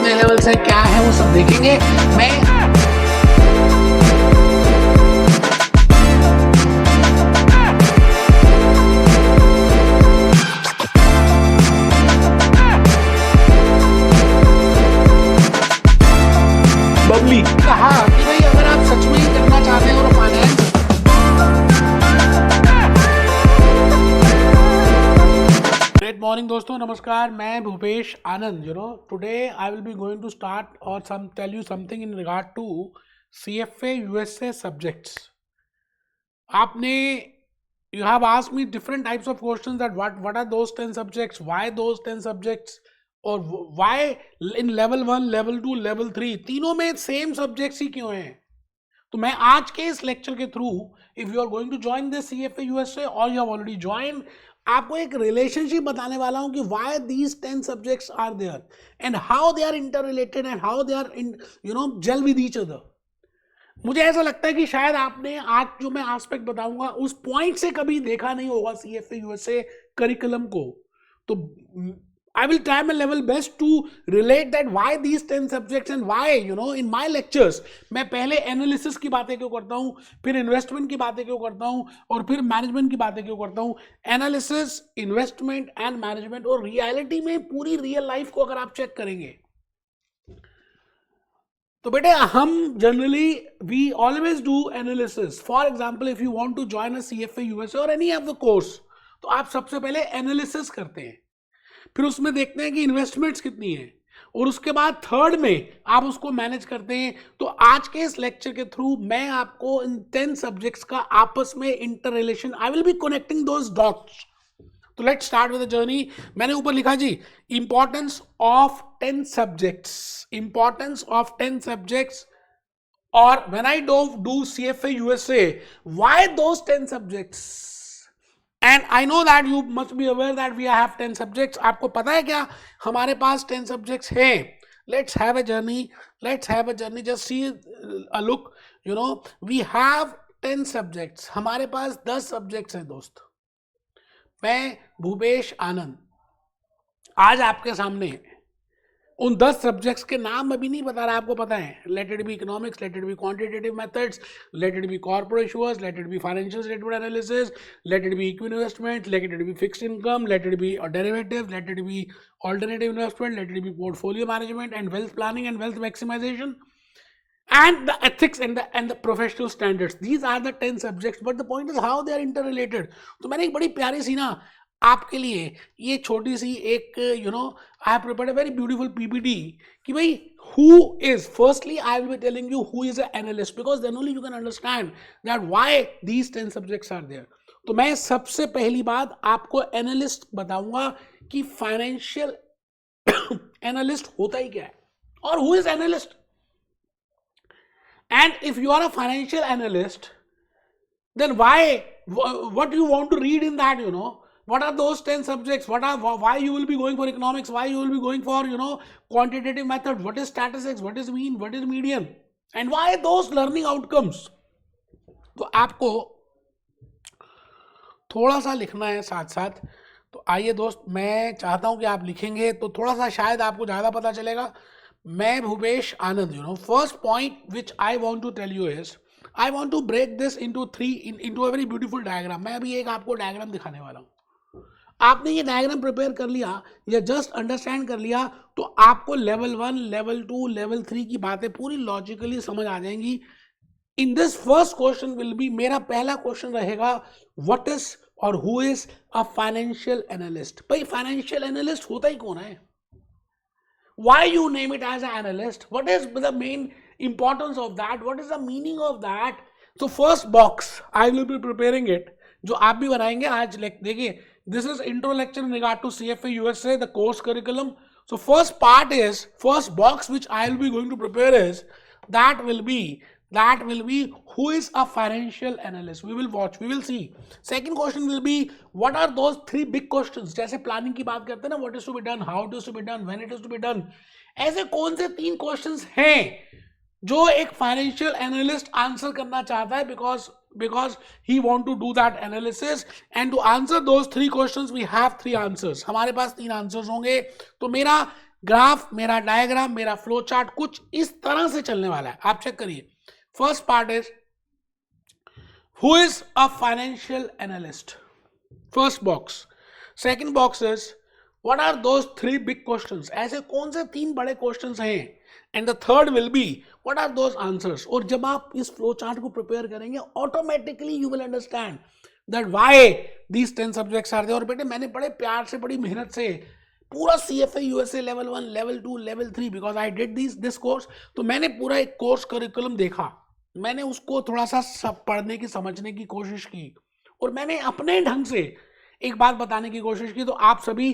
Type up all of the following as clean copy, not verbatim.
कितने लेवल से क्या है वो सब देखेंगे। मैं बबली कहा कि भाई अगर आप सच में ही करना चाहते हैं और फाइनेंस ग्रेट मॉर्निंग दोस्तों, नमस्कार। मैं Bhupesh Anand. Today I will be going to start और tell you something in regard to CFA USA subjects. आपने you have asked me different types of questions that what are those 10 subjects, why those 10 subjects, और why in level 1, level 2, level 3 तीनों में same subjects ही क्यों हैं। तो मैं आज के इस लेक्चर के through, if you are going to join this CFA USA और यू हैव ऑलरेडी ज्वाइन, आपको एक रिलेशनशिप बताने वाला हूं कि why these 10 subjects are there and how they are inter related and how they are in gel with each other. मुझे ऐसा लगता है कि शायद आपने आज जो मैं एस्पेक्ट बताऊंगा उस पॉइंट से कभी देखा नहीं होगा CFA USA करिकुलम को। तो I will try my level best to relate that why these 10 subjects and why in my lectures मैं पहले एनालिसिस की बातें क्यों करता हूँ, फिर इन्वेस्टमेंट की बातें क्यों करता हूँ और फिर मैनेजमेंट की बातें क्यों करता हूँ। एनालिसिस, इन्वेस्टमेंट एंड मैनेजमेंट, और रियलिटी में पूरी रियल लाइफ को अगर आप चेक करेंगे तो बेटे हम generally we always do analysis. For example if you want to join a CFA USA और एनी ऑफ द कोर्स, तो आप सबसे पहले एनालिसिस करते हैं, फिर उसमें देखते हैं कि इन्वेस्टमेंट्स कितनी है, और उसके बाद थर्ड में आप उसको मैनेज करते हैं। तो आज के इस लेक्चर के थ्रू मैं आपको इन 10 सब्जेक्ट्स का आपस में inter relation, I will be connecting those dots. तो let's start with the journey. मैंने ऊपर लिखा जी importance of 10 subjects, importance of 10 subjects, और when I do CFA USA, why those 10 subjects, and I know that you must be aware that we have 10 subjects. आपको पता है क्या हमारे पास 10 सब्जेक्ट्स हैं। Let's have a journey, just see a look. We have 10 subjects, हमारे पास 10 subjects हैं दोस्त। मैं भूपेश आनंद आज आपके सामने उन 10 सब्जेक्ट्स के नाम अभी नहीं बता रहा, आपको पता है। Let it be economics, let it be quantitative methods, let it be corporate issues, let it be financial statement analysis, let it be equity investment, let it be fixed income, let it be derivatives, let it be alternative investment, let it be portfolio management and wealth planning and wealth maximisation, and the ethics and the professional standards. These are the 10 subjects, but the point is how they are interrelated. तो मैंने एक बड़ी प्यारी सी ना आपके लिए ये छोटी सी एक I have prepared a very beautiful PPT कि भाई who is, firstly I will be telling you who is an analyst, because then only you can understand that why these 10 subjects are there. तो मैं सबसे पहली बात आपको analyst बताऊंगा कि फाइनेंशियल एनालिस्ट होता ही क्या है और who is analyst. And if you are a financial analyst, then what you want to read in that, what are those 10 subjects, why you will be going for economics, why you will be going for, quantitative method, what is statistics, what is mean, what is median, and why those learning outcomes. तो आपको थोड़ा सा लिखना है साथ साथ। तो आइए दोस्त, मैं चाहता हूं कि आप लिखेंगे तो थोड़ा सा शायद आपको ज़्यादा पता चलेगा। मैं Bhupesh Anand, first point which I want to tell you is I want to break this into a very beautiful diagram. मैं अभी एक आपको डायग्राम दिखाने वाला हूँ। आपने ये डायग्राम प्रिपेयर कर लिया या जस्ट अंडरस्टैंड कर लिया तो आपको लेवल 1, लेवल 2, लेवल 3 की बातें पूरी लॉजिकली समझ आ जाएंगी। In this first question will be, मेरा पहला क्वेश्चन रहेगा व्हाट इज और who is a financial analyst. भाई फाइनेंशियल एनालिस्ट होता ही कौन है? Why you name it as an analyst? What is the main importance of that? What is the meaning of that? So first box I will be preparing it, जो आप भी बनाएंगे आज। देखिए, this is intro lecture in regard to CFA USA, the course curriculum. So first box which I will be going to prepare is that will be who is a financial analyst. We will watch, we will see. Second question will be what are those 3 big questions. जैसे planning की बात करते हैं ना, what is to be done, how it is to be done, when it is to be done. ऐसे कौन से 3 questions हैं जो एक फाइनेंशियल एनालिस्ट आंसर करना चाहता है, because he want to do that analysis, and to answer those 3 questions we have 3 answers. हमारे पास 3 आंसर्स होंगे। तो मेरा ग्राफ, मेरा डायग्राम, मेरा फ्लो चार्ट कुछ इस तरह से चलने वाला है। आप चेक करिए। First part is who is a financial analyst, first box. Second box is what are those 3 big questions, ऐसे कौन से 3 बड़े क्वेश्चंस हैं। And the third will be what are those answers. और जब आप इस फ्लो चार्ट को प्रिपेयर करेंगे automatically you will understand that why these 10 subjects are there. और बेटे मैंने बड़े प्यार से, बड़ी मेहनत से पूरा CFA USA level 1, level 2, level 3 because I did this course, तो मैंने पूरा एक कोर्स करिकुलम देखा, मैंने उसको थोड़ा सा सब पढ़ने की, समझने की कोशिश की, और मैंने अपने ढंग से एक बात बताने की कोशिश की। तो आप सभी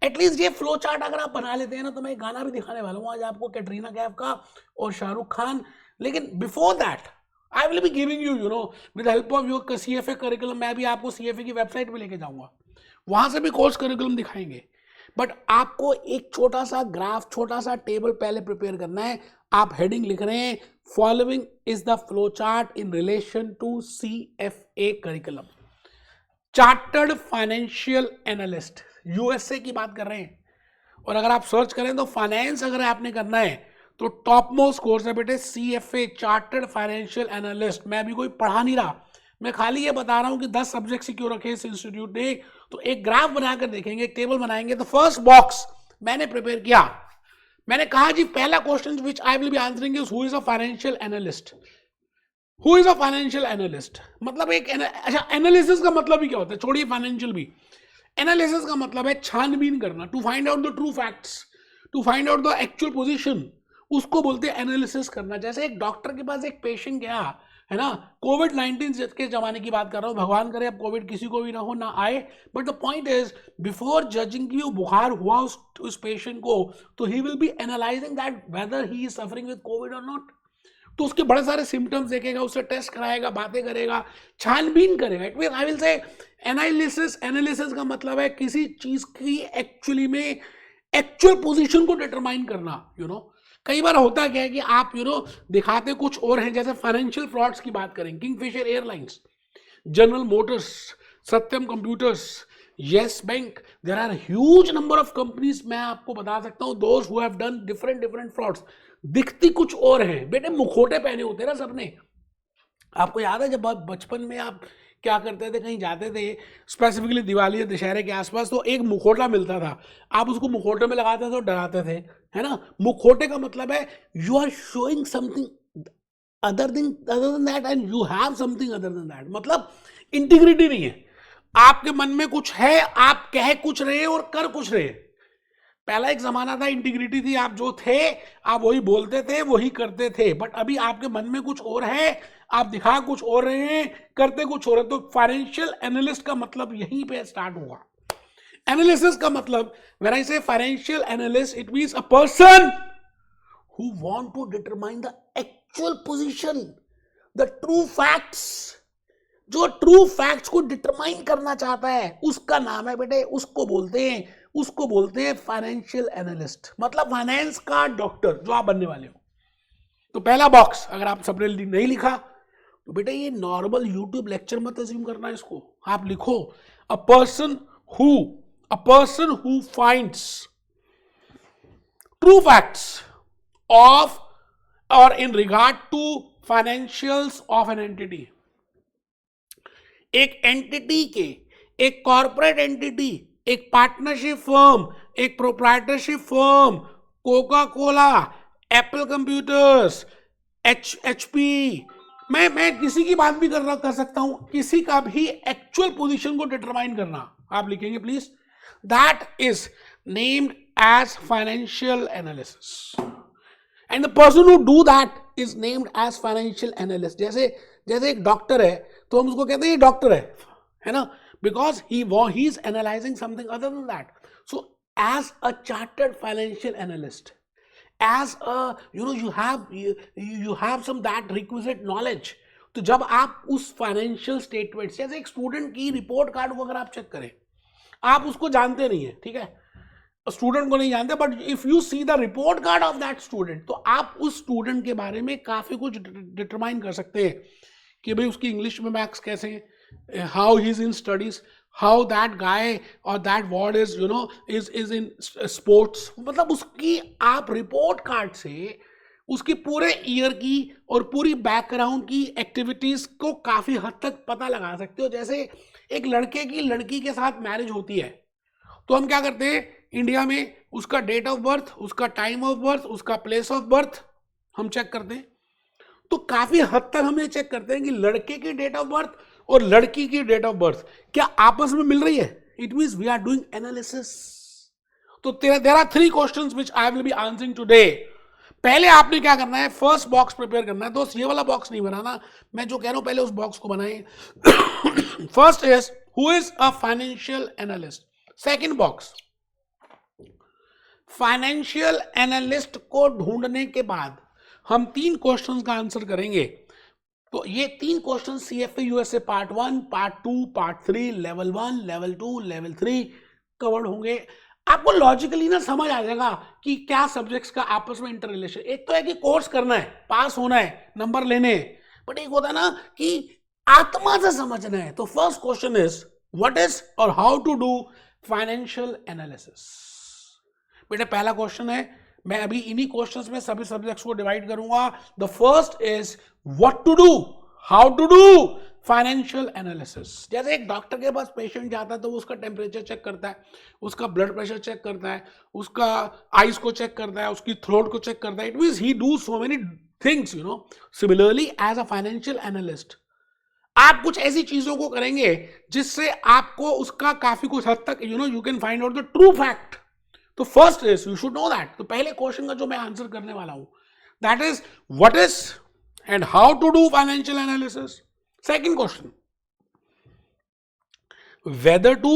एटलीस्ट ये फ्लो चार्ट अगर आप बना लेते हैं ना, तो मैं एक गाना भी दिखाने वाला हूँ आज आपको, कैटरीना कैफ का और शाहरुख खान। लेकिन before that I will be giving you know with help of your CFA curriculum, मैं भी आपको CFA की वेबसाइट पे लेके जाऊंगा, वहां से भी कोर्स करिकुलम दिखाएंगे। बट आपको एक छोटा सा ग्राफ, छोटा सा टेबल पहले प्रिपेयर करना है। आप हेडिंग लिख रहे हैं following is the flow chart in relation to CFA curriculum. Chartered financial analyst, USA की बात कर रहे हैं। और अगर आप सर्च करें तो फाइनेंस अगर आपने करना है तो टॉप मोस्ट कोर्स है बेटे CFA चार्टर्ड फाइनेंशियल एनालिस्ट। मैं अभी कोई पढ़ा नहीं रहा, मैं खाली ये बता रहा हूं कि 10 सब्जेक्ट्स क्यों रखे इस इंस्टीट्यूट ने। तो एक ग्राफ बनाकर देखेंगे, एक टेबल बनाएंगे। तो फर्स्ट बॉक्स मैंने प्रिपेयर किया, मैंने कहा जी पहला question which I will be answering is who is a financial analyst. Who is a financial analyst मतलब एक अच्छा, एनालिसिस का मतलब ही क्या होता है, छोड़िए फाइनेंशियल भी। एनालिसिस का मतलब है छानबीन करना, to find out the true facts, to find out the actual position, उसको बोलते हैं एनालिसिस करना। जैसे एक डॉक्टर के पास एक पेशेंट गया है ना, कोविड-19 के जमाने की बात कर रहा हूँ, भगवान करे अब कोविड किसी को भी ना हो, ना आए, but the point is before judging की बुखार हुआ उस पेशेंट को, तो he will be analysing that whether he is suffering with Covid और नॉट। तो उसके बड़े सारे सिम्टम्स देखेगा, उससे टेस्ट कराएगा, बातें करेगा, छानबीन करेगा। इट मीन आई विल से एनालिसिस, एनालिसिस का मतलब है किसी चीज की एक्चुअली में एक्चुअल पोजीशन को डिटरमाइन करना। कई बार होता क्या है कि आप दिखाते कुछ और हैं। जैसे फाइनेंशियल फ्रॉड्स की बात करें, Kingfisher Airlines, General Motors, Satyam computers, Yes Bank, there are huge number of companies. मैं आपको बता सकता हूं those who have done different frauds. दिखती कुछ और हैं बेटे, मुखोटे पहने होते ना सबने। आपको याद है जब बचपन में आप क्या करते थे, कहीं जाते थे स्पेसिफिकली दिवाली या दशहरे के आसपास, तो एक मुखोटा मिलता था, आप उसको मुखोटे में लगाते थे और डराते थे, है ना। मुखोटे का मतलब है you are showing something other than that and you have something other than that. मतलब इंटीग्रिटी नहीं है, आपके मन में कुछ है, आप कह कुछ रहे और कर कुछ रहे। पहला एक जमाना था इंटीग्रिटी थी, आप जो थे आप वही बोलते थे, वही करते थे। बट अभी आपके मन में कुछ और है, आप दिखा कुछ और रहे हैं, करते कुछ और है। तो फाइनेंशियल एनालिस्ट का मतलब यहीं पे स्टार्ट हुआ। एनालिसिस का मतलब, when I say financial analyst, it means a person who want to determine the actual position, the true facts. जो ट्रू फैक्ट्स को डिटरमाइन करना चाहता है उसका नाम है बेटे, उसको बोलते हैं फाइनेंशियल एनालिस्ट। मतलब फाइनेंस का डॉक्टर जो आप बनने वाले हो। तो पहला बॉक्स अगर आप सबने नहीं लिखा तो बेटा ये नॉर्मल यूट्यूब लेक्चर मत अज्यूम करना, इसको आप लिखो a person who finds true facts of or in regard to financials of an entity. एक एंटिटी के, एक कॉर्पोरेट एंटिटी, एक पार्टनरशिप फर्म, एक proprietorship firm, Coca Cola, Apple computers, HP, मैं किसी की बात भी कर सकता हूं, किसी का भी एक्चुअल पोजीशन को डिटरमाइन करना। आप लिखेंगे please, that is named as financial analysis and the person who do that is named as financial analyst. जैसे एक डॉक्टर है तो हम उसको कहते हैं ये डॉक्टर है ना, because he is analyzing something other than that. So as a chartered financial analyst, as a you have some that requisite knowledge, तो जब आप उस फाइनेंशियल स्टेटमेंट, जैसे एक स्टूडेंट की रिपोर्ट कार्ड को अगर आप चेक करें, आप उसको जानते नहीं है, ठीक है, स्टूडेंट को नहीं जानते, but if you see the report card of that student, तो आप उस स्टूडेंट के बारे में काफी कुछ डिटरमाइन कर सकते हैं कि भाई उसकी इंग्लिश में मार्क्स कैसे हैं, how he is in studies, how that guy or that word is is in sports, मतलब उसकी आप रिपोर्ट कार्ड से उसकी पूरे ईयर की और पूरी बैकग्राउंड की एक्टिविटीज को काफी हद तक पता लगा सकते हो। जैसे एक लड़के की लड़की के साथ मैरिज होती है तो हम क्या करते हैं इंडिया में, उसका डेट ऑफ बर्थ, उसका टाइम ऑफ बर्थ, उसका प्लेस ऑफ बर्थ हम चेक करते हैं। तो काफी हद तक हम ये चेक करते हैं कि लड़के की डेट ऑफ बर्थ और लड़की की डेट ऑफ बर्थ क्या आपस में मिल रही है। It means we are doing analysis. तो there are 3 questions which I will be answering today. पहले आपने क्या करना है, फर्स्ट बॉक्स प्रिपेयर करना है। दोस्त ये वाला बॉक्स नहीं बनाना, मैं जो कह रहा हूं पहले उस बॉक्स को बनाएं। First is who is a financial analyst. Second box, financial analyst को ढूंढने के बाद हम 3 क्वेश्चंस का आंसर करेंगे। तो ये 3 question CFA USA part 1, part 2, part 3, level 1, level 2, level 3 covered होंगे। आपको लॉजिकली ना समझ आ जाएगा कि क्या सब्जेक्ट्स का आपस में इंटर रिलेशन। एक तो है कि कोर्स करना है, पास होना है, नंबर लेने हैं, बट एक होता है ना कि आत्मा से समझना है। तो first question is what is or how to do financial analysis. बेटा पहला क्वेश्चन है, मैं अभी इन्हीं क्वेश्चंस में सभी सब्जेक्ट्स को डिवाइड करूंगा। The first is what to do, how to do financial analysis. जैसे एक डॉक्टर के पास पेशेंट जाता है तो वो उसका टेम्परेचर चेक करता है, उसका ब्लड प्रेशर चेक करता है, उसका आइज को चेक करता है, उसकी थ्रोट को चेक करता है। It means he do so many things similarly as a financial analyst आप कुछ ऐसी चीजों को करेंगे जिससे आपको उसका काफी कुछ हद तक you can find out the true fact. तो first is you should know that. तो पहले क्वेश्चन का जो मैं आंसर करने वाला हूं that is what is and how to do financial analysis. Second question, whether to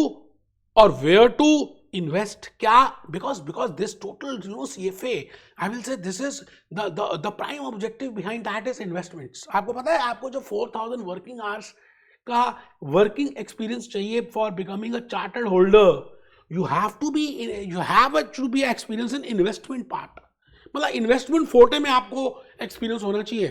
और वेयर टू इन्वेस्ट। क्या because this total CFA I will say this is the prime objective behind that is investments. आपको पता है आपको जो 4000 working hours का working experience चाहिए for becoming a chartered holder, you have to be experience in investment part। मतलब investment फोटे में आपको एक्सपीरियंस होना चाहिए।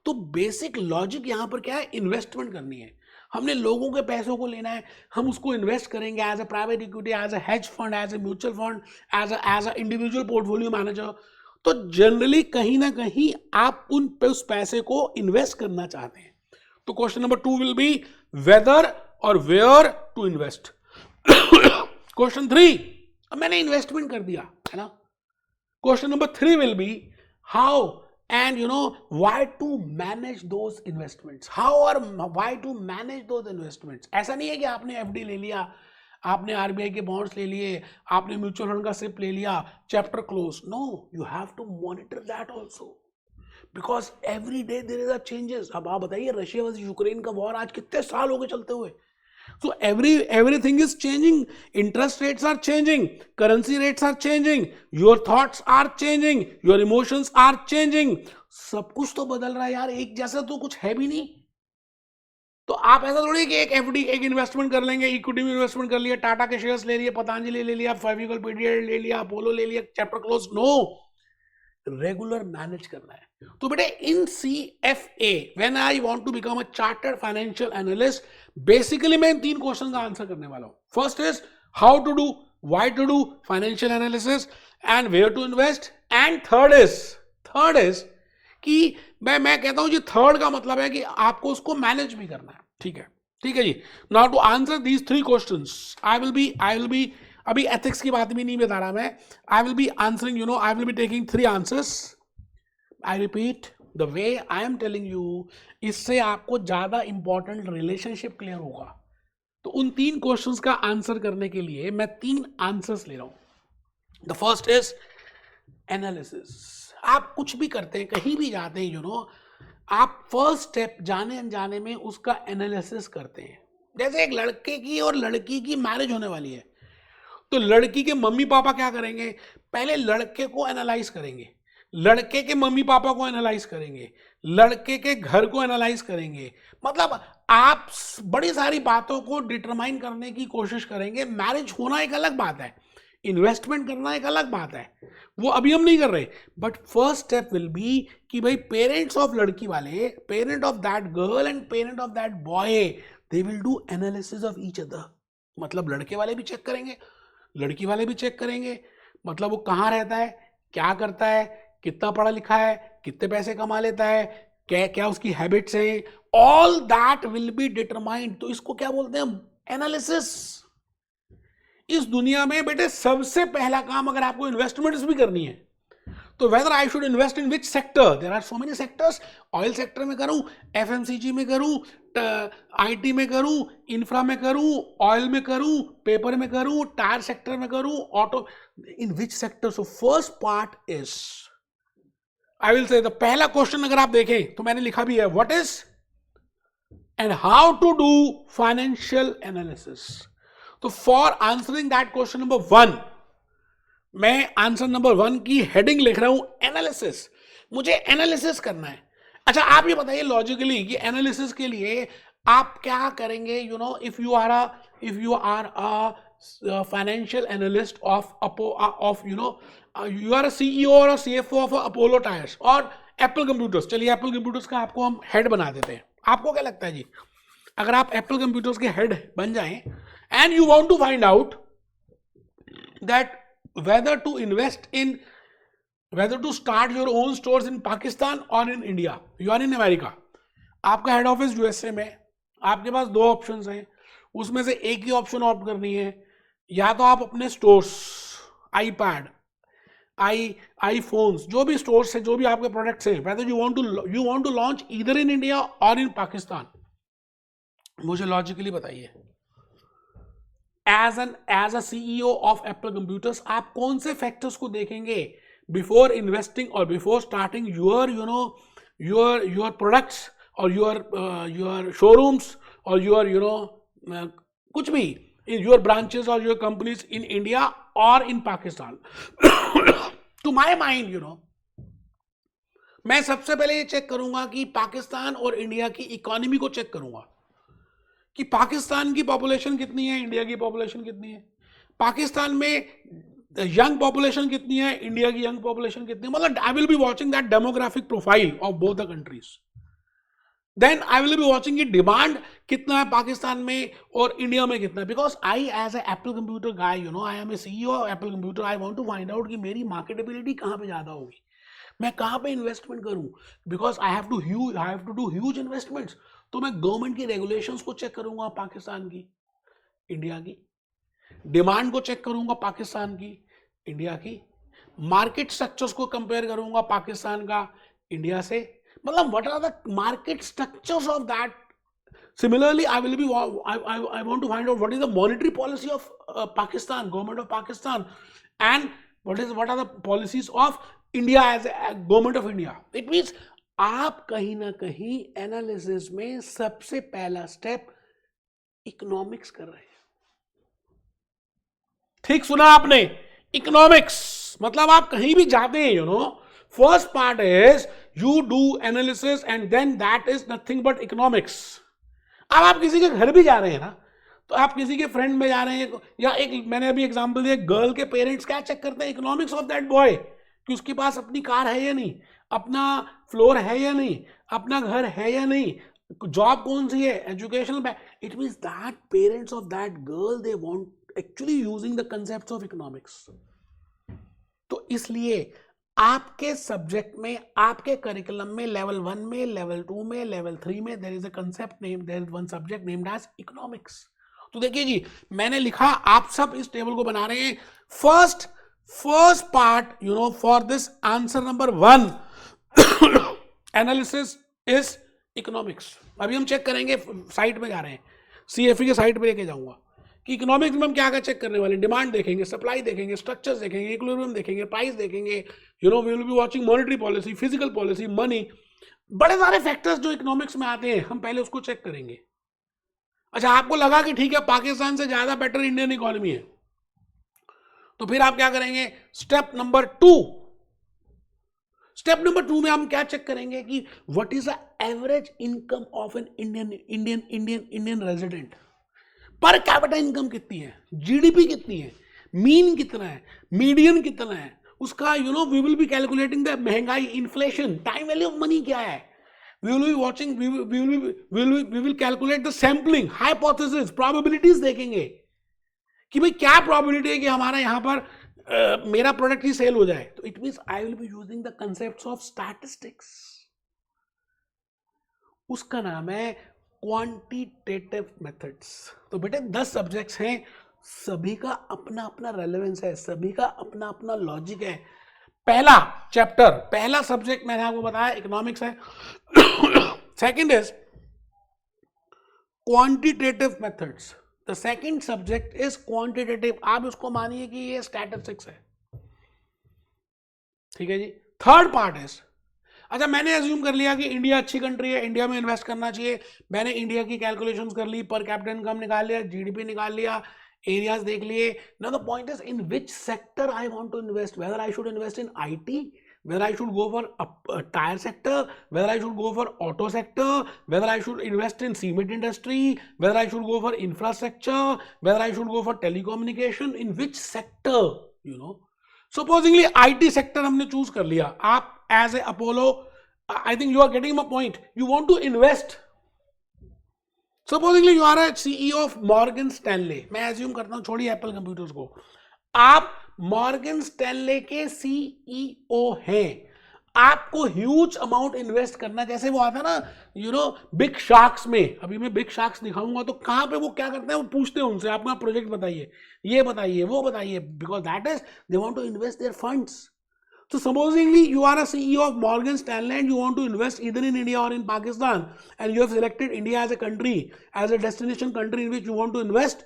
तो बेसिक लॉजिक यहां पर क्या है, इन्वेस्टमेंट करनी है। हमने लोगों के पैसों को लेना है, हम उसको इन्वेस्ट करेंगे as a private equity, as a hedge fund, as a mutual fund, as a individual portfolio manager. तो जनरली कहीं ना कहीं आप उस पैसे को इन्वेस्ट करना चाहते हैं। तो question number 2 will be whether or where to invest. Question 3, अब मैंने इन्वेस्टमेंट कर दिया है ना। Question number 3 will be how and why to manage those investments. How or why to manage those investments. ऐसा नहीं है कि आपने एफडी ले लिया, आपने आरबीआई के बॉन्ड्स ले लिए, आपने म्यूचुअल फंड का सिप ले लिया, chapter close. No, you have to monitor that also because every day there is a changes. अब आप बताइए रशिया वर्सेस यूक्रेन का वॉर आज कितने साल हो गए चलते हुए। So everything is changing. Interest rates are changing, currency rates are changing, your thoughts are changing, your emotions are changing. सब कुछ तो बदल रहा है यार, एक जैसा तो कुछ है भी नहीं। तो आप ऐसा थोड़ी कि एक एफडी एक इन्वेस्टमेंट कर लेंगे, इक्विटी में इन्वेस्टमेंट कर लिया, टाटा के शेयर्स ले लिए, पतंजलि ले लिया, फेविकॉल पीडियाइट ले लिया, अपोलो ले लिया, chapter close. No, regular manage करना है। तो बेटे in CFA when I want to become a chartered financial analyst, basically मैं इन 3 क्वेश्चन का आंसर करने वाला हूं। First is how to do, why to do financial analysis and where to invest. And third is कि मैं कहता हूं जी, third का मतलब है कि आपको उसको मैनेज भी करना है। ठीक है जी। Now to answer these 3 questions I will be अभी एथिक्स की बात भी नहीं बता रहा मैं। I will be answering I will be taking 3 answers. I repeat the way I am telling you, इससे आपको ज्यादा इंपॉर्टेंट रिलेशनशिप क्लियर होगा। तो उन 3 क्वेश्चंस का आंसर करने के लिए मैं 3 आंसर्स ले रहा हूं। The first is analysis. आप कुछ भी करते हैं, कहीं भी जाते हैं, आप फर्स्ट स्टेप जाने अनजाने में उसका एनालिसिस करते हैं। जैसे एक लड़के की और लड़की की मैरिज होने वाली है, तो लड़की के मम्मी पापा क्या करेंगे, पहले लड़के को एनालाइज करेंगे, लड़के के मम्मी पापा को एनालाइज करेंगे, लड़के के घर को एनालाइज करेंगे। मतलब आप बड़ी सारी बातों को डिटरमाइन करने की कोशिश करेंगे। मैरिज होना एक अलग बात है, इन्वेस्टमेंट करना एक अलग बात है, वो अभी हम नहीं कर रहे। But first step will be कि भाई पेरेंट्स ऑफ लड़की वाले, parent of that girl and parent of that boy, they will do analysis of each other. मतलब लड़के वाले भी चेक करेंगे, लड़की वाले भी चेक करेंगे, मतलब वो कहाँ रहता है, क्या करता है, कितना पढ़ा लिखा है, कितने पैसे कमा लेता है, क्या क्या उसकी हैबिट्स हैं, all that will be determined. तो इसको क्या बोलते हैं, एनालिसिस। इस दुनिया में बेटे सबसे पहला काम अगर आपको इन्वेस्टमेंट्स भी करनी है तो whether I should invest in which sector, there are so many sectors, oil sector में करूं, एफएमसीजी में करूं, आईटी में करूं, इंफ्रा में करूं, ऑयल में करूं, पेपर में करूं, टायर सेक्टर में करूं, auto, in which sector. So first part is, I will से, पहला क्वेश्चन अगर आप देखें तो मैंने लिखा भी है, what is and how to do financial analysis. तो for answering that question number 1, मैं आंसर नंबर 1 की हेडिंग लिख रहा हूं, एनालिसिस। मुझे एनालिसिस करना है। अच्छा आप ये बताइए लॉजिकली कि एनालिसिस के लिए आप क्या करेंगे, you know, if you are a financial analyst of you know, you are a CEO और सीएफओ ऑफ अपोलो टायर्स और एप्पल कंप्यूटर्स। चलिए एप्पल कंप्यूटर्स का आपको हम हेड बना देते हैं। आपको क्या लगता है जी, अगर आप एप्पल कंप्यूटर्स के हेड बन जाएं and you want to find out that whether to start your own stores in Pakistan or in India, you are in America, आपका हेड ऑफिस यूएसए में, आपके पास 2 ऑप्शंस हैं, उसमें से एक ही ऑप्शन ऑप्ट करनी है। या तो आप अपने स्टोर्स, आईपैड, आईफोन्स, जो भी स्टोर्स है, जो भी आपके प्रोडक्ट्स हैं, whether you want to launch either in India or in Pakistan, मुझे लॉजिकली बताइए, as a CEO of Apple computers आप कौन से फैक्टर्स को देखेंगे बिफोर इन्वेस्टिंग और before starting your you know your products और योर शोरूम्स और योर यू नो कुछ भी इन योर ब्रांचेस और योर कंपनीज इन इंडिया और in Pakistan. To my mind, you know, मैं सबसे पहले ये चेक करूंगा कि पाकिस्तान और इंडिया की इकोनॉमी को चेक करूंगा कि पाकिस्तान की पॉपुलेशन कितनी है, इंडिया की पॉपुलेशन कितनी है, पाकिस्तान में यंग पॉपुलेशन कितनी है, इंडिया की यंग पॉपुलेशन कितनी है। मतलब I will be watching that demographic profile of both the countries. Then I will be watching की डिमांड कितना है पाकिस्तान में और इंडिया में कितना है। Because I as a Apple computer guy, you know, I am a CEO of Apple computer, I want to find out कि मेरी मार्केटेबिलिटी कहाँ पे ज्यादा होगी, मैं कहाँ पे इन्वेस्टमेंट करूँ, because I have to do huge investments. तो मैं गवर्नमेंट की रेगुलेशंस को चेक करूंगा पाकिस्तान की, इंडिया की, डिमांड को चेक करूंगा पाकिस्तान की, इंडिया की, मार्केट स्ट्रक्चर्स को कंपेयर करूंगा पाकिस्तान का इंडिया से। मतलब what are the market structures of that. Similarly I want to find out what is the monetary policy of Pakistan, government of Pakistan, and what are the policies of India as a government of India. It means आप कहीं ना कहीं analysis में सबसे पहला step economics कर रहे हैं। ठीक सुना आपने, इकोनॉमिक्स। मतलब आप कहीं भी जाते हैं, you know, first part is you do analysis and then that is nothing but economics. अब आप किसी के घर भी जा रहे हैं ना, तो आप किसी के फ्रेंड में जा रहे हैं, या एक मैंने अभी एग्जांपल दिया, गर्ल के पेरेंट्स क्या चेक करते हैं, इकोनॉमिक्स ऑफ दैट बॉय, कि उसके पास अपनी कार है या नहीं, अपना फ्लोर है या नहीं, अपना घर है या नहीं, जॉब कौन सी है, educational. It means that parents of that girl they want actually using the concepts of economics. तो इसलिए आपके सब्जेक्ट में, आपके करिकुलम में, लेवल 1 में, लेवल 2 में, लेवल 3 में, there is a concept name, there is one subject named as economics. तो देखिए जी, मैंने लिखा, आप सब इस टेबल को बना रहे हैं। First part, you know, for this answer number 1 analysis is economics. अभी हम चेक करेंगे, साइट पे जा रहे हैं, सीएफई के साइट पे लेके जाऊंगा कि इकोनॉमिक्स में हम क्या क्या चेक करने वाले हैं। डिमांड देखेंगे, सप्लाई देखेंगे, स्ट्रक्चर्स देखेंगे, इक्विलिब्रियम देखेंगे, प्राइस देखेंगे, you know, we will be watching monetary policy, physical policy, money, बड़े सारे फैक्टर्स जो इकोनॉमिक्स में आते हैं, हम पहले उसको चेक करेंगे। अच्छा, आपको लगा कि ठीक है पाकिस्तान से ज्यादा बेटर इंडियन इकोनॉमी है, तो फिर आप क्या करेंगे, स्टेप नंबर 2 में हम क्या चेक करेंगे कि what is the average income of an Indian resident, per capita income कितनी है, जीडीपी कितनी है, मीन कितना है, मीडियन कितना है उसका, you know, we will be calculating the महंगाई, inflation, time value of money क्या है, we will be watching, we will calculate the sampling, hypothesis, probabilities देखेंगे कि भाई क्या प्रोबेबिलिटी है कि हमारा यहाँ पर मेरा प्रोडक्ट ही सेल हो जाए, तो it means I will be using the concepts of statistics. उसका नाम है क्वांटिटेटिव मेथड्स। तो बेटे 10 सब्जेक्ट्स हैं, सभी का अपना अपना रेलेवेंस है, सभी का अपना अपना लॉजिक है। पहला चैप्टर, पहला सब्जेक्ट मैंने आपको बताया इकोनॉमिक्स है। Second is quantitative methods, the second subject is quantitative, आप उसको मानिए कि ये स्टैटिस्टिक्स है, ठीक है जी। थर्ड पार्ट इज, अच्छा मैंने अज्यूम कर लिया कि इंडिया अच्छी कंट्री है, इंडिया में इन्वेस्ट करना चाहिए, मैंने इंडिया की कैलकुलेशंस कर ली, पर कैपिटा इनकम निकाल लिया, जीडीपी निकाल लिया, एरियाज देख लिए। Now the point is in which sector I want to invest, whether I should invest in IT, whether I should go for a tire sector, whether I should go for auto sector, whether I should invest in cement industry, whether I should go for infrastructure, whether I should go for telecommunication, in which sector, you know. Supposingly IT sector हमने choose कर लिया, आप as a Apollo, I think you are getting my point, you want to invest. Supposingly you are a CEO of Morgan Stanley, मैं assume करता हूँ, छोड़िए Apple Computers को, आप मॉर्गन स्टैनले के सीईओ हैं, आपको ह्यूज अमाउंट इन्वेस्ट करना, जैसे वो आता ना यू नो बिग शार्क्स में, अभी मैं बिग शार्क्स दिखाऊंगा तो कहां पे वो क्या करते हैं, वो पूछते हैं उनसे आप अपना प्रोजेक्ट बताइए, ये बताइए, वो बताइए, because that is they want to invest their funds. So supposingly you are a CEO of Morgan Stanley and you want to invest either in India or in Pakistan, and you have selected India as a country, as a destination country in which you want to invest,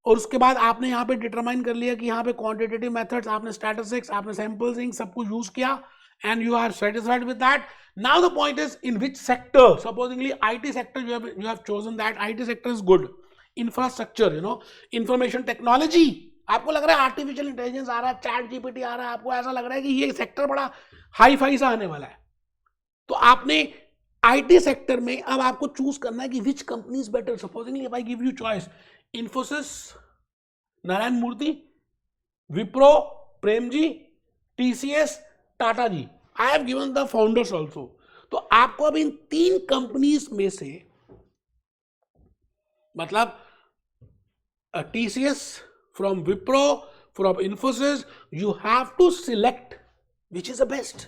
और उसके बाद आपने यहाँ पे determine कर लिया कि यहाँ पे क्वांटिटेटिव मेथड्स, आपने स्टैटिस्टिक्स, आपने सैंपलिंग सब कुछ यूज किया, and you are satisfied with that. Now the point is in which sector, supposingly IT sector you have chosen that, IT sector is good, infrastructure, you know, information technology, आपको लग रहा है artificial intelligence आ रहा है, chat GPT आ रहा है, आपको ऐसा लग रहा है कि ये सेक्टर बड़ा हाई फाई सा आने वाला है, तो आपने आईटी सेक्टर में अब आपको चूज करना है कि which company is better. Supposingly if I give you choice, Infosys, Narayana Murthy, Wipro, Premji, TCS, Tata ji, I have given the founders also, तो आपको अब इन 3 कंपनीज में से, मतलब TCS, from Wipro, from Infosys, you have to select which is the best.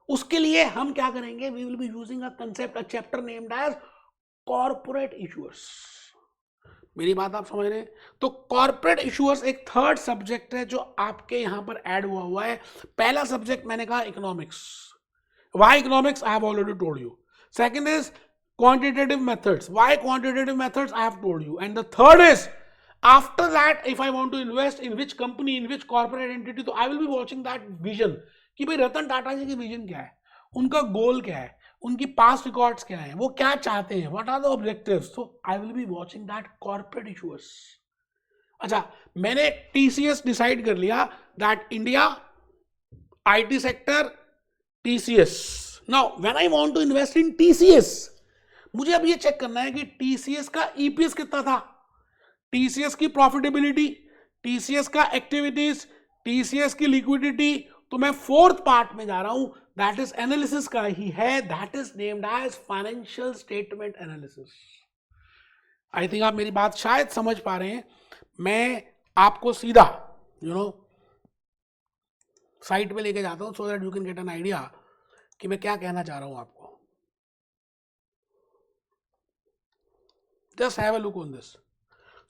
उसके लिए हम क्या करेंगे, we will be using a concept, a chapter named as corporate issuers. मेरी बात आप समझ रहे हैं? तो कॉर्पोरेट इश्यूअर्स एक थर्ड सब्जेक्ट है जो आपके यहां पर ऐड हुआ है। पहला सब्जेक्ट मैंने कहा economics, why economics, I have already told you. Second is quantitative methods, why quantitative methods, I have told you, and the third is after that if I want to invest in which company, in which corporate entity, तो I will be watching that vision कि भाई रतन टाटा जी की vision क्या है, उनका गोल क्या है, उनकी पास्ट रिकॉर्ड्स क्या है, वो क्या चाहते हैं, व्हाट आर द ऑब्जेक्टिव्स, तो I will be watching that corporate issuers. अच्छा मैंने टीसीएस डिसाइड कर लिया that India, IT sector, TCS. Now when I want to invest in TCS, मुझे अब ये चेक करना है कि टीसीएस का ईपीएस कितना था, टीसीएस की प्रॉफिटेबिलिटी, टीसीएस का एक्टिविटीज, टीसीएस की लिक्विडिटी। तो मैं फोर्थ पार्ट में जा रहा हूं, दैट इज एनालिसिस का ही है, that is named as financial statement analysis. I think आप मेरी बात शायद समझ पा रहे हैं। मैं आपको सीधा यू नो साइट पे लेके जाता हूं so that you can get an idea कि मैं क्या कहना चाह रहा हूं आपको। Just have a look on this.